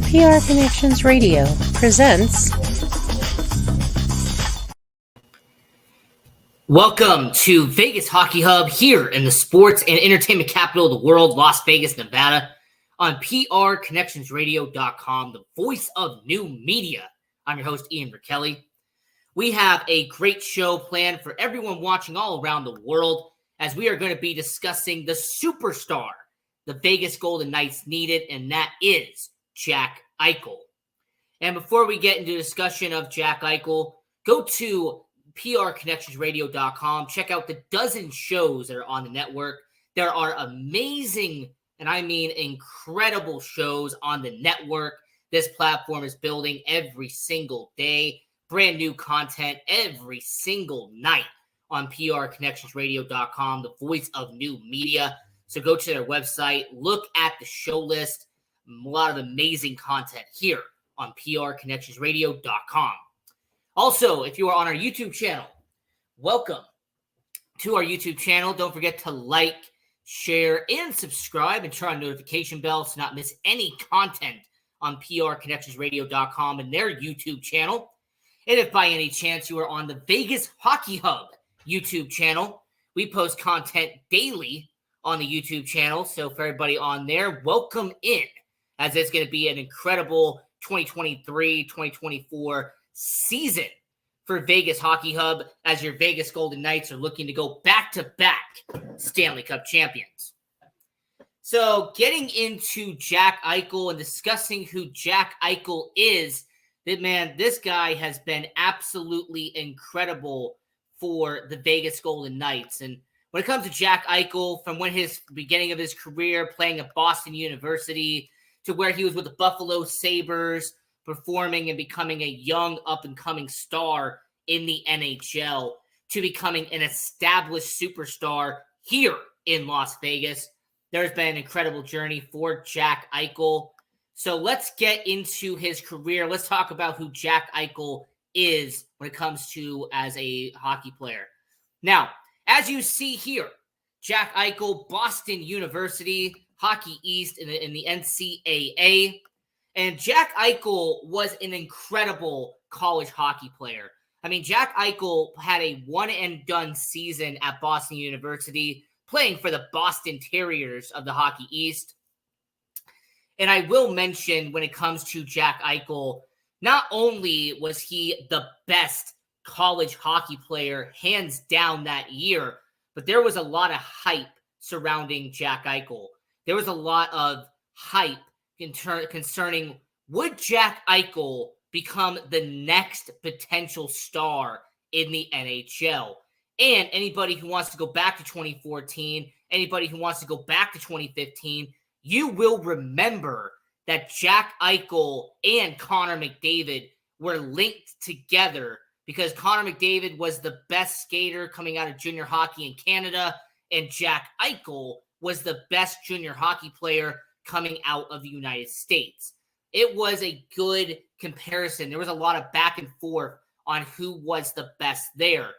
PR Connections Radio presents. Welcome to Vegas Hockey Hub here in the sports and entertainment capital of the world, Las Vegas, Nevada, on prconnectionsradio.com, the voice of new media. I'm your host, Ian Kelly. We have a great show planned for everyone watching all around the world, as we are going to be discussing the superstar the Vegas Golden Knights needed, and that is Jack Eichel. And before we get into discussion of Jack Eichel, go to prconnectionsradio.com. Check out the dozen shows that are on the network. There are amazing, and I mean incredible shows on the network. This platform is building every single day. Brand new content every single night on prconnectionsradio.com, the voice of new media. So go to their website, look at the show list. A lot of amazing content here on prconnectionsradio.com. Also, if you are on our YouTube channel, welcome to our YouTube channel. Don't forget to like, share, and subscribe, and turn on notification bells to not miss any content on prconnectionsradio.com and their YouTube channel. And if by any chance you are on the Vegas Hockey Hub YouTube channel, we post content daily on the YouTube channel. So for everybody on there, welcome in, as it's going to be an incredible 2023-2024 season for Vegas Hockey Hub, as your Vegas Golden Knights are looking to go back-to-back Stanley Cup champions. So getting into Jack Eichel and discussing who Jack Eichel is, this guy has been absolutely incredible for the Vegas Golden Knights. And when it comes to Jack Eichel, from when his beginning of his career playing at Boston University to where he was with the Buffalo Sabres, performing and becoming a young up-and-coming star in the NHL, to becoming an established superstar here in Las Vegas, there's been an incredible journey for Jack Eichel. So let's get into his career. Let's talk about who Jack Eichel is when it comes to as a hockey player. Now, as you see here, Jack Eichel, Boston University, Hockey East in the NCAA. And Jack Eichel was an incredible college hockey player. I mean, Jack Eichel had a one-and-done season at Boston University, playing for the Boston Terriers of the Hockey East. And I will mention, when it comes to Jack Eichel, not only was he the best college hockey player, hands down, that year, but there was a lot of hype surrounding Jack Eichel. There was a lot of hype concerning, would Jack Eichel become the next potential star in the NHL? And anybody who wants to go back to 2014, anybody who wants to go back to 2015, you will remember that Jack Eichel and Connor McDavid were linked together, because Connor McDavid was the best skater coming out of junior hockey in Canada, and Jack Eichel was the best junior hockey player coming out of the United States. It was a good comparison. There was a lot of back and forth on who was the best there.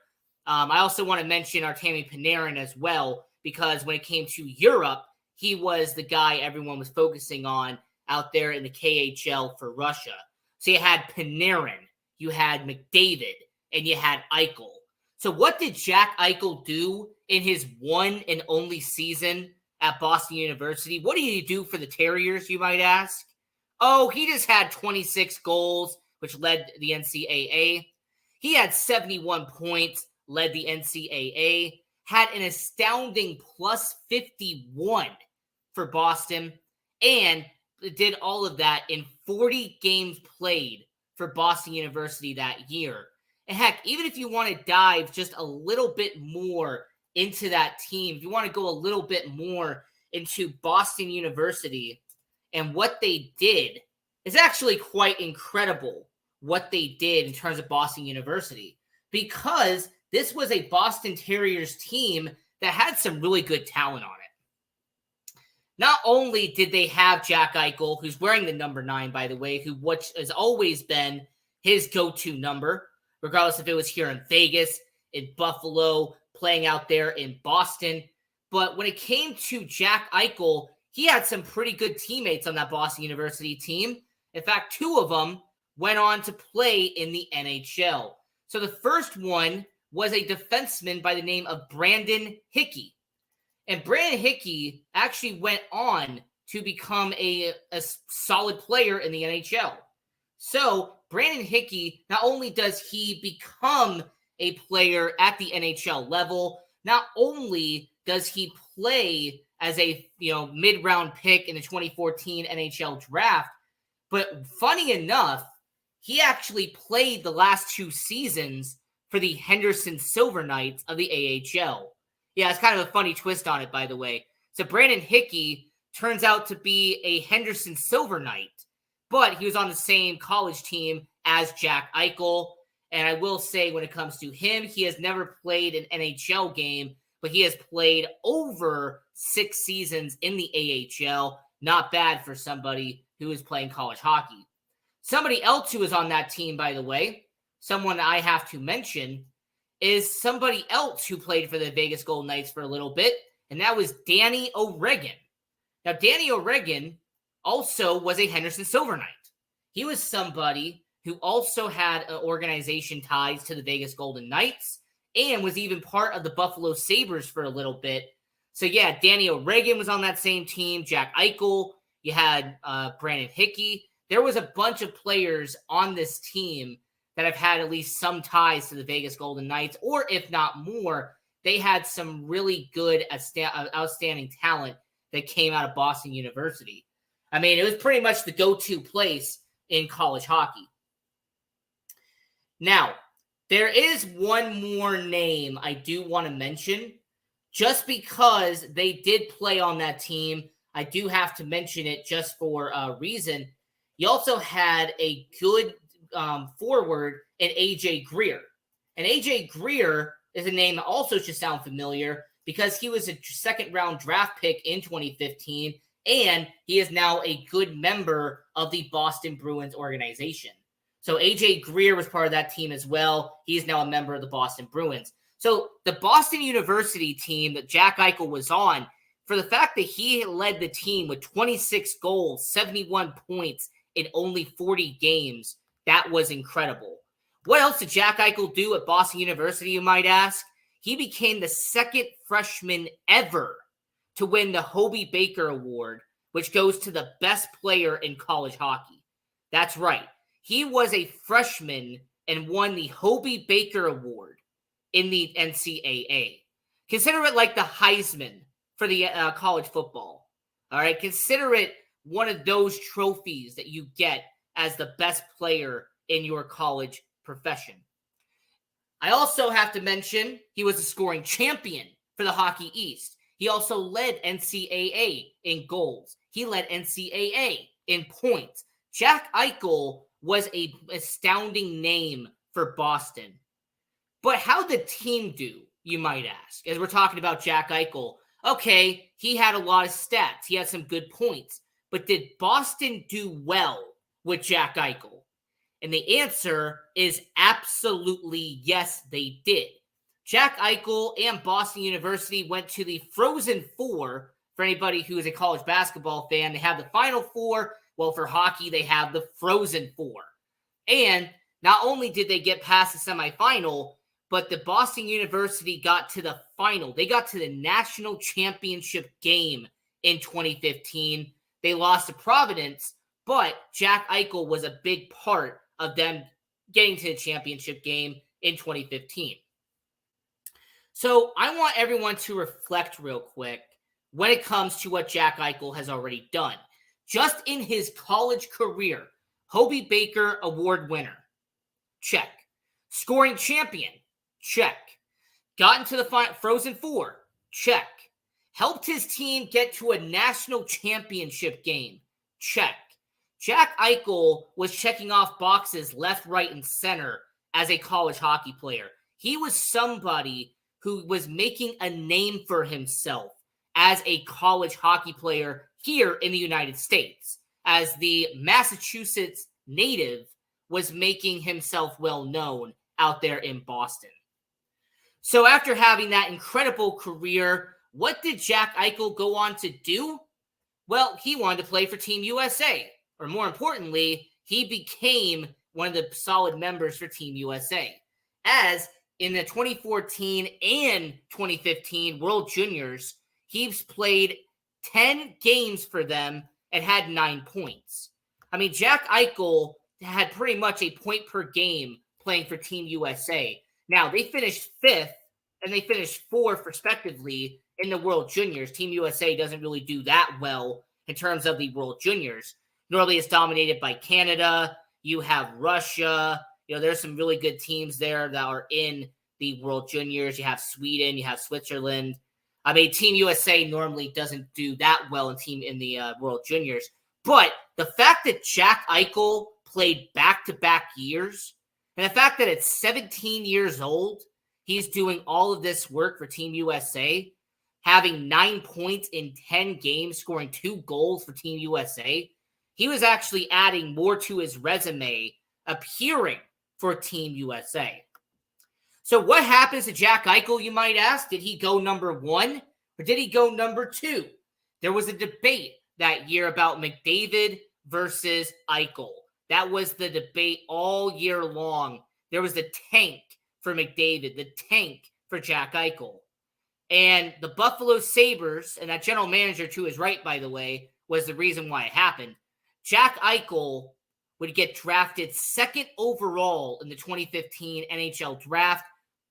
I also want to mention Artemi Panarin as well, because when it came to Europe, he was the guy everyone was focusing on out there in the KHL for Russia. So you had Panarin, you had McDavid, and you had Eichel. So what did Jack Eichel do in his one and only season at Boston University? What did he do for the Terriers, you might ask? Oh, he just had 26 goals, which led the NCAA. He had 71 points, led the NCAA, had an astounding plus 51 for Boston, and did all of that in 40 games played for Boston University that year. And heck, even if you want to dive just a little bit more into that team, if you want to go a little bit more into Boston University and what they did, it's actually quite incredible what they did in terms of Boston University, because this was a Boston Terriers team that had some really good talent on it. Not only did they have Jack Eichel, who's wearing the number 9, by the way, which has always been his go-to number, regardless if it was here in Vegas, in Buffalo, playing out there in Boston. But when it came to Jack Eichel, he had some pretty good teammates on that Boston University team. In fact, 2 of them went on to play in the NHL. So the first one was a defenseman by the name of Brandon Hickey. And Brandon Hickey actually went on to become a solid player in the NHL. So Brandon Hickey, not only does he become a player at the NHL level, not only does he play as a mid-round pick in the 2014 NHL draft, but funny enough, he actually played the last 2 seasons for the Henderson Silver Knights of the AHL. Yeah, it's kind of a funny twist on it, by the way. So Brandon Hickey turns out to be a Henderson Silver Knight, but he was on the same college team as Jack Eichel. And I will say, when it comes to him, he has never played an NHL game, but he has played over 6 seasons in the AHL. Not bad for somebody who is playing college hockey. Somebody else who is on that team, by the way, someone I have to mention, is somebody else who played for the Vegas Golden Knights for a little bit, and that was Danny O'Regan. Now, Danny O'Regan also was a Henderson Silver Knight. He was somebody who also had organization ties to the Vegas Golden Knights and was even part of the Buffalo Sabres for a little bit. So, yeah, Danny O'Regan was on that same team. Jack Eichel. You had Brandon Hickey. There was a bunch of players on this team that have had at least some ties to the Vegas Golden Knights, or if not more, they had some really good, outstanding talent that came out of Boston University. I mean, it was pretty much the go-to place in college hockey. Now, there is one more name I do want to mention. Just because they did play on that team, I do have to mention it just for a reason. You also had a good forward in A.J. Greer. And A.J. Greer is a name that also should sound familiar because he was a second-round draft pick in 2015, and he is now a good member of the Boston Bruins organization. So A.J. Greer was part of that team as well. He is now a member of the Boston Bruins. So the Boston University team that Jack Eichel was on, for the fact that he led the team with 26 goals, 71 points in only 40 games, that was incredible. What else did Jack Eichel do at Boston University, you might ask? He became the second freshman ever to win the Hobey Baker Award, which goes to the best player in college hockey. That's right. He was a freshman and won the Hobey Baker Award in the NCAA. Consider it like the Heisman for the college football. All right, consider it one of those trophies that you get as the best player in your college profession. I also have to mention he was a scoring champion for the Hockey East. He also led NCAA in goals. He led NCAA in points. Jack Eichel was an astounding name for Boston. But how did the team do, you might ask, as we're talking about Jack Eichel? Okay, he had a lot of stats. He had some good points. But did Boston do well with Jack Eichel? And the answer is absolutely yes, they did. Jack Eichel and Boston University went to the Frozen Four. For anybody who is a college basketball fan, they have the Final Four. Well, for hockey, they have the Frozen Four. And not only did they get past the semifinal, but the Boston University got to the final. They got to the national championship game in 2015. They lost to Providence, but Jack Eichel was a big part of them getting to the championship game in 2015. So I want everyone to reflect real quick when it comes to what Jack Eichel has already done. Just in his college career, Hobey Baker Award winner, check. Scoring champion, check. Got into the Frozen Four, check. Helped his team get to a national championship game, check. Jack Eichel was checking off boxes left, right, and center as a college hockey player. He was somebody who was making a name for himself as a college hockey player here in the United States. As the Massachusetts native was making himself well known out there in Boston. So after having that incredible career, what did Jack Eichel go on to do? Well, he wanted to play for Team USA. or more importantly, he became one of the solid members for Team USA. As in the 2014 and 2015 World Juniors, he's played 10 games for them and had 9 points. I mean, Jack Eichel had pretty much a point per game playing for Team USA. Now, they finished 5th and they finished 4th, respectively, in the World Juniors. Team USA doesn't really do that well in terms of the World Juniors. Normally, it's dominated by Canada. You have Russia. There's some really good teams there that are in the World Juniors. You have Sweden. You have Switzerland. I mean, Team USA normally doesn't do that well in the World Juniors. But the fact that Jack Eichel played back-to-back years, and the fact that at 17 years old, he's doing all of this work for Team USA, having 9 points in 10 games, scoring 2 goals for Team USA, he was actually adding more to his resume, appearing for Team USA. So what happens to Jack Eichel, you might ask? Did he go number 1 or did he go number 2? There was a debate that year about McDavid versus Eichel. That was the debate all year long. There was the tank for McDavid, the tank for Jack Eichel. And the Buffalo Sabres, and that general manager to his right, by the way, was the reason why it happened. Jack Eichel would get drafted 2nd overall in the 2015 NHL draft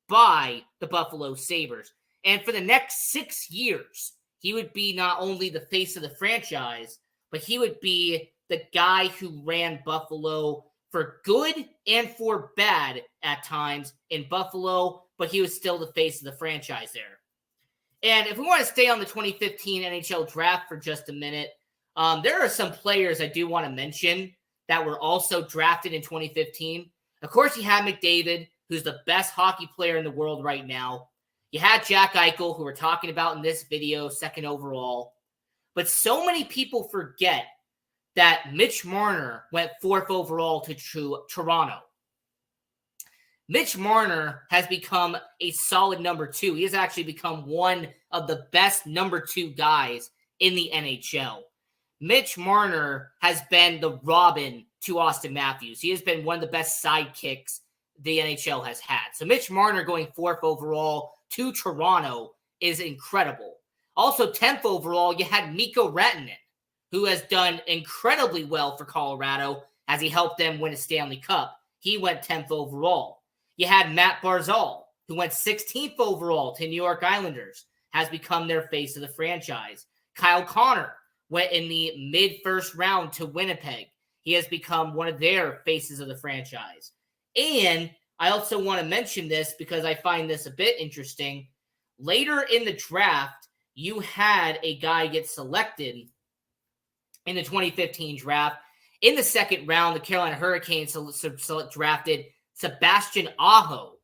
by the Buffalo Sabres. And for the next 6 years, he would be not only the face of the franchise, but he would be the guy who ran Buffalo for good and for bad at times in Buffalo, but he was still the face of the franchise there. And if we want to stay on the 2015 NHL draft for just a minute, there are some players I do want to mention that were also drafted in 2015. Of course, you have McDavid, who's the best hockey player in the world right now. You had Jack Eichel, who we're talking about in this video, 2nd overall. But so many people forget that Mitch Marner went 4th overall to Toronto. Mitch Marner has become a solid number 2. He has actually become one of the best number 2 guys in the NHL. Mitch Marner has been the Robin to Austin Matthews. He has been one of the best sidekicks the NHL has had. So Mitch Marner going 4th overall to Toronto is incredible. Also 10th overall, you had Mikko Rantanen, who has done incredibly well for Colorado as he helped them win a Stanley Cup. He went 10th overall. You had Matt Barzal, who went 16th overall to New York Islanders, has become their face of the franchise. Kyle Connor went in the mid-first round to Winnipeg. He has become one of their faces of the franchise. And I also want to mention this because I find this a bit interesting. Later in the draft, you had a guy get selected in the 2015 draft. In the 2nd round, the Carolina Hurricanes drafted Sebastian Aho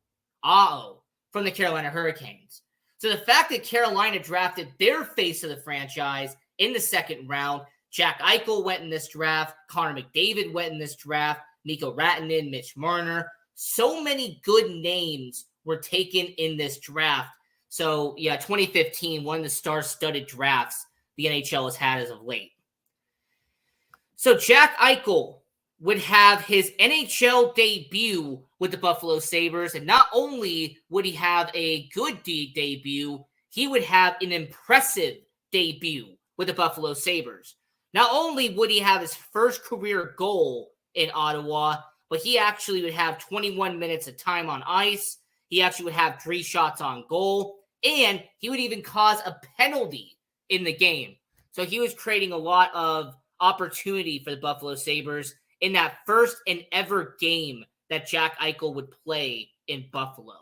from the Carolina Hurricanes. So the fact that Carolina drafted their face of the franchise in the 2nd round, Jack Eichel went in this draft, Connor McDavid went in this draft, Mikko Rantanen, Mitch Marner. So many good names were taken in this draft. So, yeah, 2015, one of the star-studded drafts the NHL has had as of late. So Jack Eichel would have his NHL debut with the Buffalo Sabres, and not only would he have a good debut, he would have an impressive debut with the Buffalo Sabres. Not only would he have his first career goal in Ottawa, but he actually would have 21 minutes of time on ice. He actually would have 3 shots on goal, and he would even cause a penalty in the game. So he was creating a lot of opportunity for the Buffalo Sabres in that first and ever game that Jack Eichel would play in Buffalo.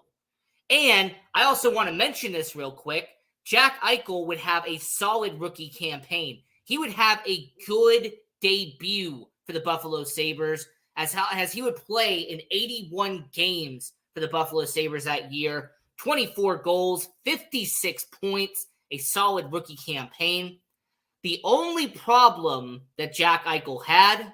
And I also want to mention this real quick. Jack Eichel would have a solid rookie campaign. He would have a good debut for the Buffalo Sabres as he would play in 81 games for the Buffalo Sabres that year. 24 goals, 56 points, a solid rookie campaign. The only problem that Jack Eichel had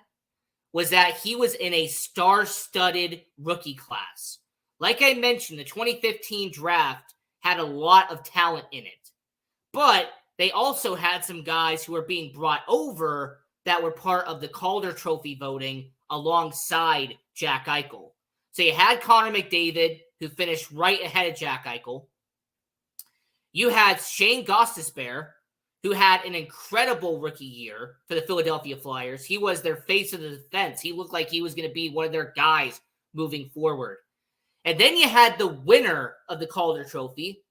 was that he was in a star-studded rookie class. Like I mentioned, the 2015 draft had a lot of talent in it. But they also had some guys who were being brought over that were part of the Calder Trophy voting alongside Jack Eichel. So you had Connor McDavid, who finished right ahead of Jack Eichel. You had Shane Gostisbehere, who had an incredible rookie year for the Philadelphia Flyers. He was their face of the defense. He looked like he was going to be one of their guys moving forward. And then you had the winner of the Calder Trophy,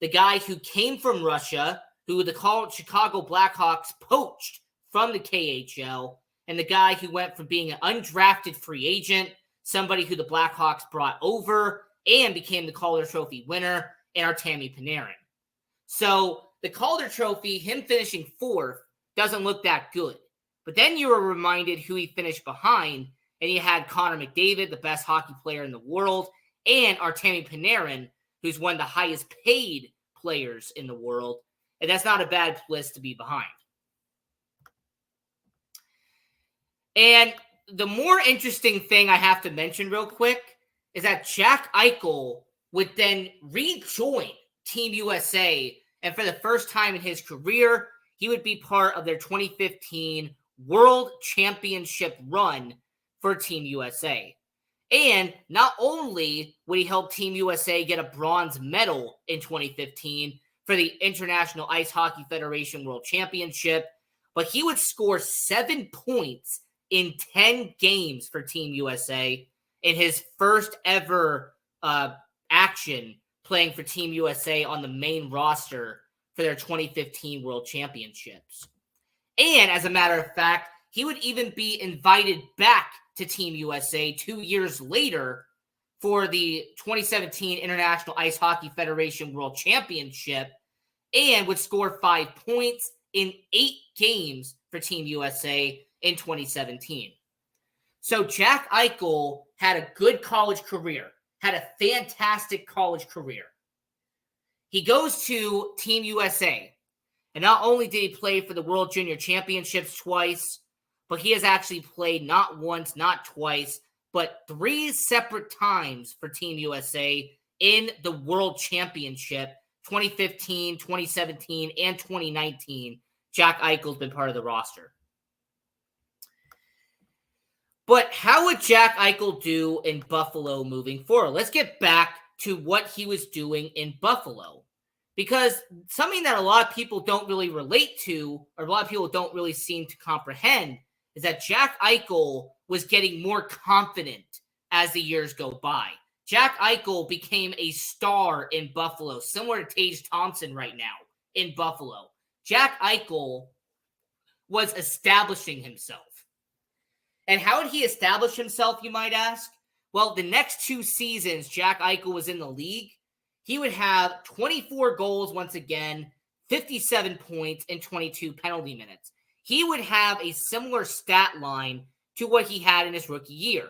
the guy who came from Russia, who the Chicago Blackhawks poached from the KHL, and the guy who went from being an undrafted free agent, somebody who the Blackhawks brought over, and became the Calder Trophy winner, and Artemi Panarin. So the Calder Trophy, him finishing fourth, doesn't look that good. But then you were reminded who he finished behind, and you had Connor McDavid, the best hockey player in the world, and Artemi Panarin, who's one of the highest paid players in the world. And that's not a bad list to be behind. And the more interesting thing I have to mention real quick is that Jack Eichel would then rejoin Team USA, and for the first time in his career, he would be part of their 2015 World Championship run for Team USA. And not only would he help Team USA get a bronze medal in 2015 for the International Ice Hockey Federation World Championship, but he would score 7 points in 10 games for Team USA in his first ever action playing for Team USA on the main roster for their 2015 World Championships. And as a matter of fact, he would even be invited back to Team USA 2 years later for the 2017 International Ice Hockey Federation World Championship, and would score 5 points in 8 games for Team USA in 2017. So Jack Eichel had a good college career, had a fantastic college career. He goes to Team USA, and not only did he play for the World Junior Championships twice, but he has actually played not once, not twice, but 3 separate times for Team USA in the World Championship, 2015, 2017, and 2019. Jack Eichel's been part of the roster. But how would Jack Eichel do in Buffalo moving forward? Let's get back to what he was doing in Buffalo. Because something that a lot of people don't really relate to, or a lot of people don't really seem to comprehend, is that Jack Eichel was getting more confident as the years go by. Jack Eichel became a star in Buffalo, similar to Tage Thompson right now in Buffalo. Jack Eichel was establishing himself. And how did he establish himself, you might ask? Well, the next 2 seasons Jack Eichel was in the league, he would have 24 goals once again, 57 points, and 22 penalty minutes. He would have a similar stat line to what he had in his rookie year.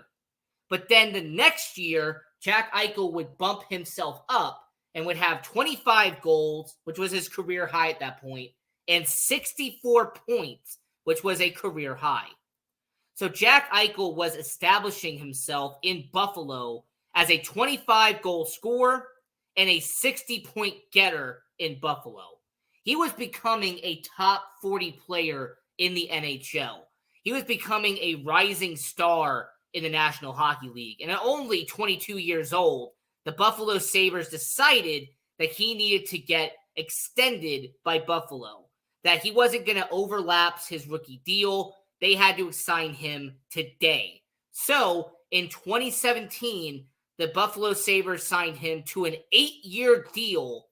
But then the next year, Jack Eichel would bump himself up and would have 25 goals, which was his career high at that point, and 64 points, which was a career high. So Jack Eichel was establishing himself in Buffalo as a 25-goal scorer and a 60-point getter in Buffalo. He was becoming a top 40 player in the NHL. He was becoming a rising star in the National Hockey League. And at only 22 years old, the Buffalo Sabres decided that he needed to get extended by Buffalo, that he wasn't going to overlap his rookie deal. They had to sign him today. So in 2017, the Buffalo Sabres signed him to an 8-year deal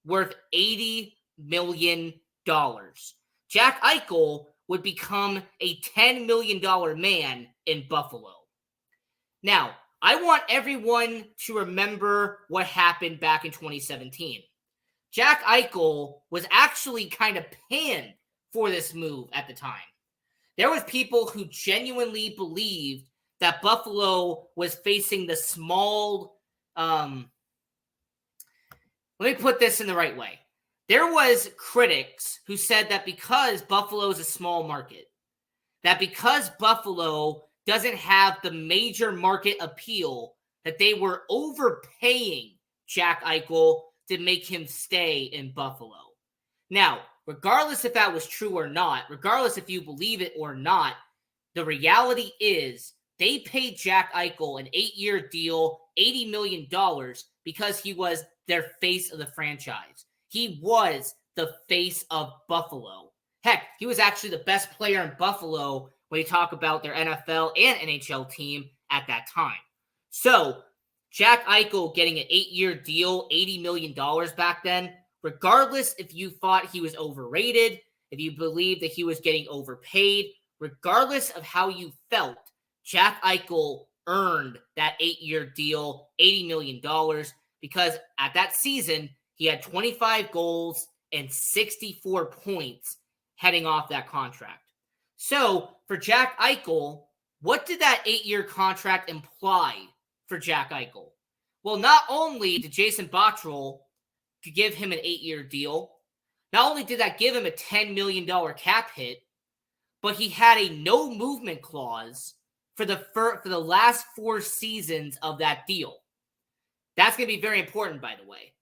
worth $80 million. Jack Eichel would become a $10 million man in Buffalo. Now, I want everyone to remember what happened back in 2017. Jack Eichel was actually kind of panned for this move at the time. There was people who genuinely believed that Buffalo was facing the small, let me put this in the right way. There was critics who said that because Buffalo is a small market, that because Buffalo doesn't have the major market appeal, that they were overpaying Jack Eichel to make him stay in Buffalo. Now, regardless if that was true or not, regardless if you believe it or not, the reality is they paid Jack Eichel an 8-year deal, $80 million, because he was their face of the franchise. He was the face of Buffalo. Heck, he was actually the best player in Buffalo when you talk about their NFL and NHL team at that time. So, Jack Eichel getting an 8-year deal, $80 million back then, regardless if you thought he was overrated, if you believed that he was getting overpaid, regardless of how you felt, Jack Eichel earned that 8-year deal, $80 million, because at that season, he had 25 goals and 64 points heading off that contract. So, for Jack Eichel, what did that 8-year contract imply for Jack Eichel? Well, not only did Jason Botterill give him an 8-year deal, not only did that give him a $10 million cap hit, but he had a no movement clause for the last 4 seasons of that deal. That's going to be very important, by the way.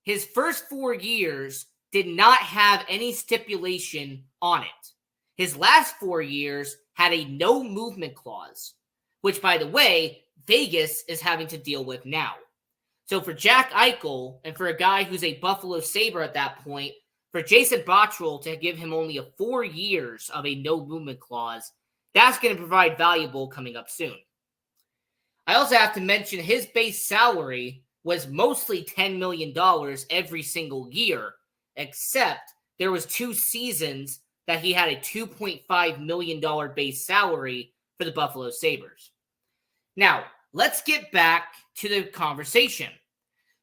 His first 4 years did not have any stipulation on it. His last 4 years had a no movement clause, which, by the way, Vegas is having to deal with now. So for Jack Eichel, and for a guy who's a Buffalo Sabre at that point, for Jason Botterill to give him only 4 years of a no movement clause, that's going to provide valuable coming up soon. I also have to mention his base salary was mostly $10 million every single year, except there was 2 seasons that he had a $2.5 million base salary for the Buffalo Sabres. Now, let's get back to the conversation.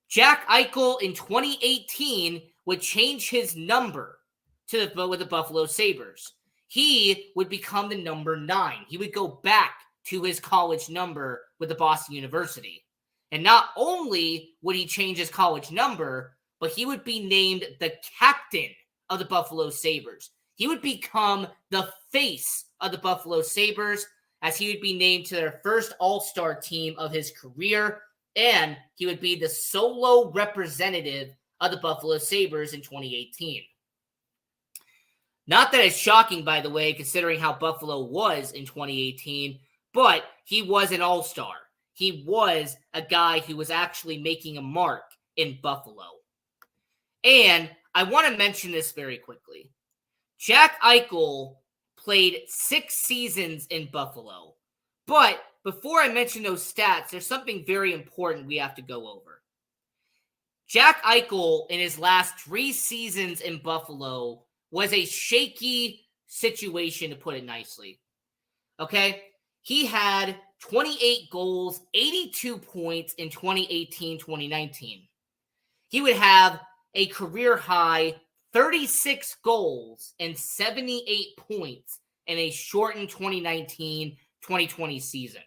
Jack Eichel in 2018 would change his number with the Buffalo Sabres. He would become the number 9. He would go back to his college number with the Boston University. And not only would he change his college number, but he would be named the captain of the Buffalo Sabres. He would become the face of the Buffalo Sabres, as he would be named to their first All-Star team of his career, and he would be the solo representative of the Buffalo Sabres in 2018. Not that it's shocking, by the way, considering how Buffalo was in 2018, but he was an all-star. He was a guy who was actually making a mark in Buffalo. And I want to mention this very quickly. Jack Eichel played 6 seasons in Buffalo. But before I mention those stats, there's something very important we have to go over. Jack Eichel, in his last 3 seasons in Buffalo, was a shaky situation, to put it nicely. Okay? He had 28 goals, 82 points in 2018-2019. He would have a career high 36 goals and 78 points in a shortened 2019-2020 season.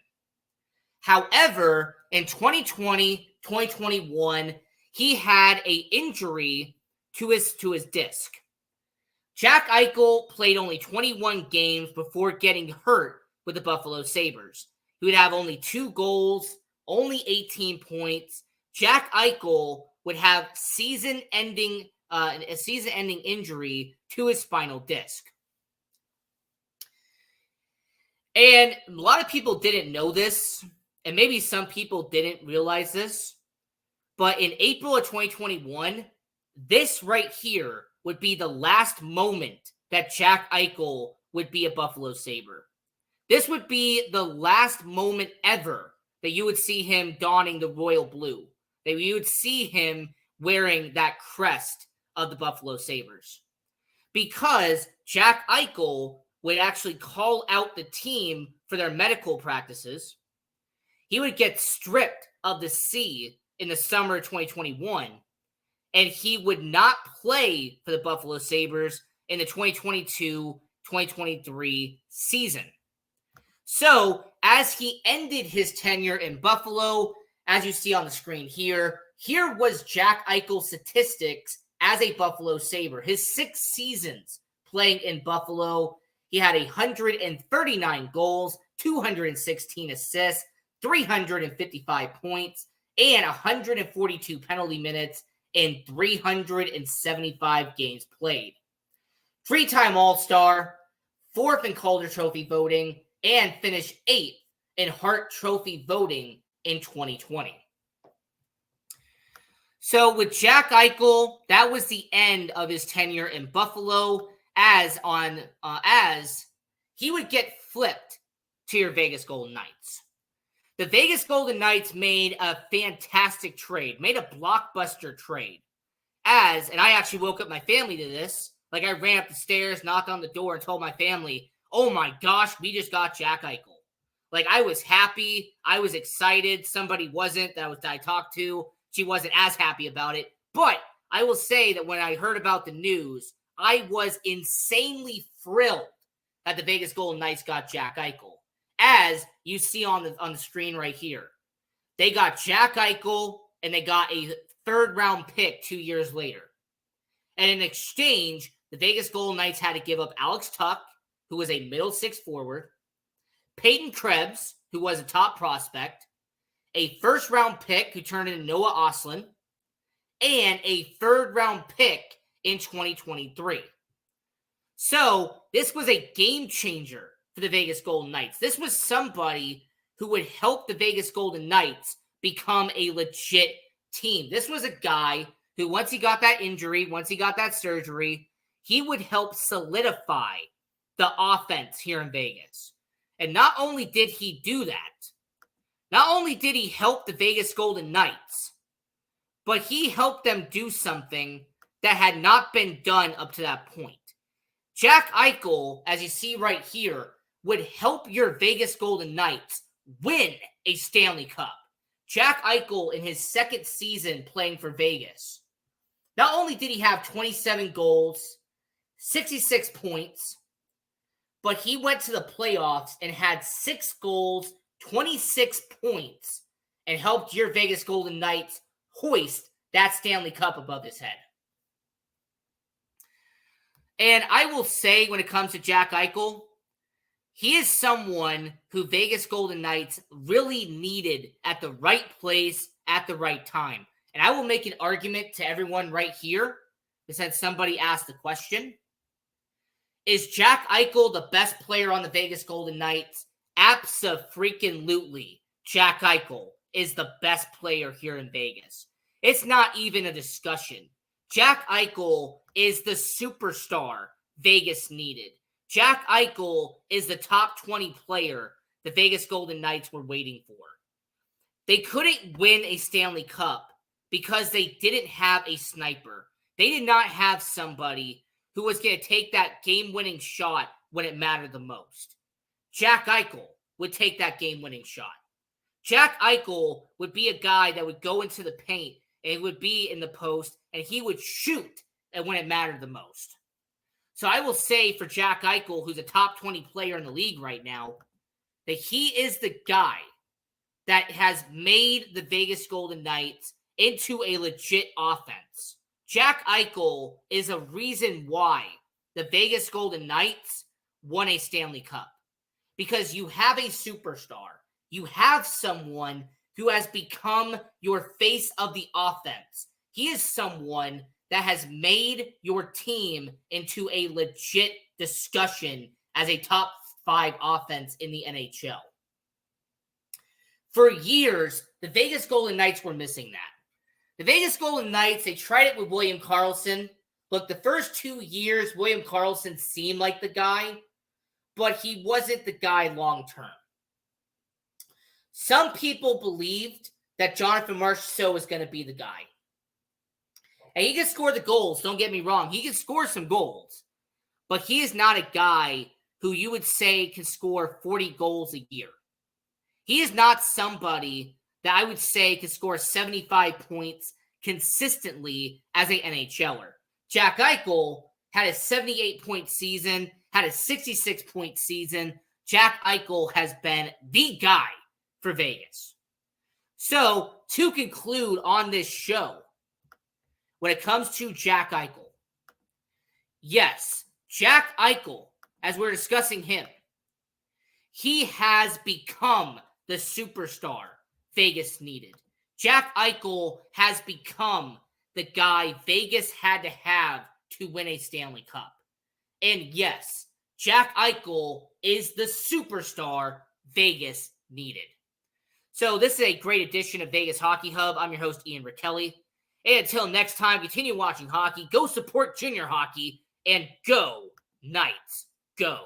However, in 2020-2021, he had an injury to his disc. Jack Eichel played only 21 games before getting hurt with the Buffalo Sabres. He would have only 2 goals, only 18 points. Jack Eichel would have a season-ending injury to his spinal disc. And a lot of people didn't know this, and maybe some people didn't realize this, but in April of 2021, this right here would be the last moment that Jack Eichel would be a Buffalo Sabre. This would be the last moment ever that you would see him donning the royal blue, that you would see him wearing that crest of the Buffalo Sabres. Because Jack Eichel would actually call out the team for their medical practices. He would get stripped of the C in the summer of 2021, and he would not play for the Buffalo Sabres in the 2022-2023 season. So, as he ended his tenure in Buffalo, as you see on the screen here was Jack Eichel's statistics as a Buffalo Sabre. His 6 seasons playing in Buffalo, he had 139 goals, 216 assists, 355 points, and 142 penalty minutes in 375 games played. 3-time All-Star, 4th in Calder Trophy voting, and finished 8th in Hart Trophy voting in 2020. So with Jack Eichel, that was the end of his tenure in Buffalo as he would get flipped to your Vegas Golden Knights. The Vegas Golden Knights made a fantastic trade, made a blockbuster trade. And I actually woke up my family to this. Like, I ran up the stairs, knocked on the door, and told my family, oh my gosh, we just got Jack Eichel. Like, I was happy. I was excited. Somebody wasn't that I talked to. She wasn't as happy about it. But I will say that when I heard about the news, I was insanely thrilled that the Vegas Golden Knights got Jack Eichel. As you see on the screen right here. They got Jack Eichel, and they got a 3rd-round pick 2 years later. And in exchange, the Vegas Golden Knights had to give up Alex Tuch, who was a middle 6 forward, Peyton Krebs, who was a top prospect, a 1st-round pick who turned into Noah Ostlund, and a 3rd-round pick in 2023. So this was a game changer for the Vegas Golden Knights. This was somebody who would help the Vegas Golden Knights become a legit team. This was a guy who, once he got that injury, once he got that surgery, he would help solidify the offense here in Vegas. And not only did he do that, not only did he help the Vegas Golden Knights, but he helped them do something that had not been done up to that point. Jack Eichel, as you see right here, would help your Vegas Golden Knights win a Stanley Cup. Jack Eichel, in his 2nd season playing for Vegas, not only did he have 27 goals, 66 points, but he went to the playoffs and had 6 goals, 26 points, and helped your Vegas Golden Knights hoist that Stanley Cup above his head. And I will say, when it comes to Jack Eichel, he is someone who Vegas Golden Knights really needed at the right place at the right time. And I will make an argument to everyone right here, since somebody asked the question. Is Jack Eichel the best player on the Vegas Golden Knights? Abso-freaking-lutely. Jack Eichel is the best player here in Vegas. It's not even a discussion. Jack Eichel is the superstar Vegas needed. Jack Eichel is the top 20 player the Vegas Golden Knights were waiting for. They couldn't win a Stanley Cup because they didn't have a sniper. They did not have somebody who was going to take that game-winning shot when it mattered the most. Jack Eichel would take that game-winning shot. Jack Eichel would be a guy that would go into the paint and it would be in the post, and he would shoot when it mattered the most. So I will say for Jack Eichel, who's a top 20 player in the league right now, that he is the guy that has made the Vegas Golden Knights into a legit offense. Jack Eichel is a reason why the Vegas Golden Knights won a Stanley Cup. Because you have a superstar. You have someone who has become your face of the offense. He is someone that has made your team into a legit discussion as a top 5 offense in the NHL. For years, the Vegas Golden Knights were missing that. The Vegas Golden Knights, they tried it with William Karlsson. Look, the first 2 years, William Karlsson seemed like the guy, but he wasn't the guy long term. Some people believed that Jonathan Marchessault was going to be the guy. And he can score the goals, don't get me wrong. He can score some goals. But he is not a guy who you would say can score 40 goals a year. He is not somebody that I would say can score 75 points consistently as an NHLer. Jack Eichel had a 78-point season, had a 66-point season. Jack Eichel has been the guy for Vegas. So, to conclude on this show, when it comes to Jack Eichel, yes, Jack Eichel, as we're discussing him, he has become the superstar Vegas needed. Jack Eichel has become the guy Vegas had to have to win a Stanley Cup. And yes, Jack Eichel is the superstar Vegas needed. So this is a great edition of Vegas Hockey Hub. I'm your host, Ian Rickelli. And until next time, continue watching hockey, go support junior hockey, and go Knights, go.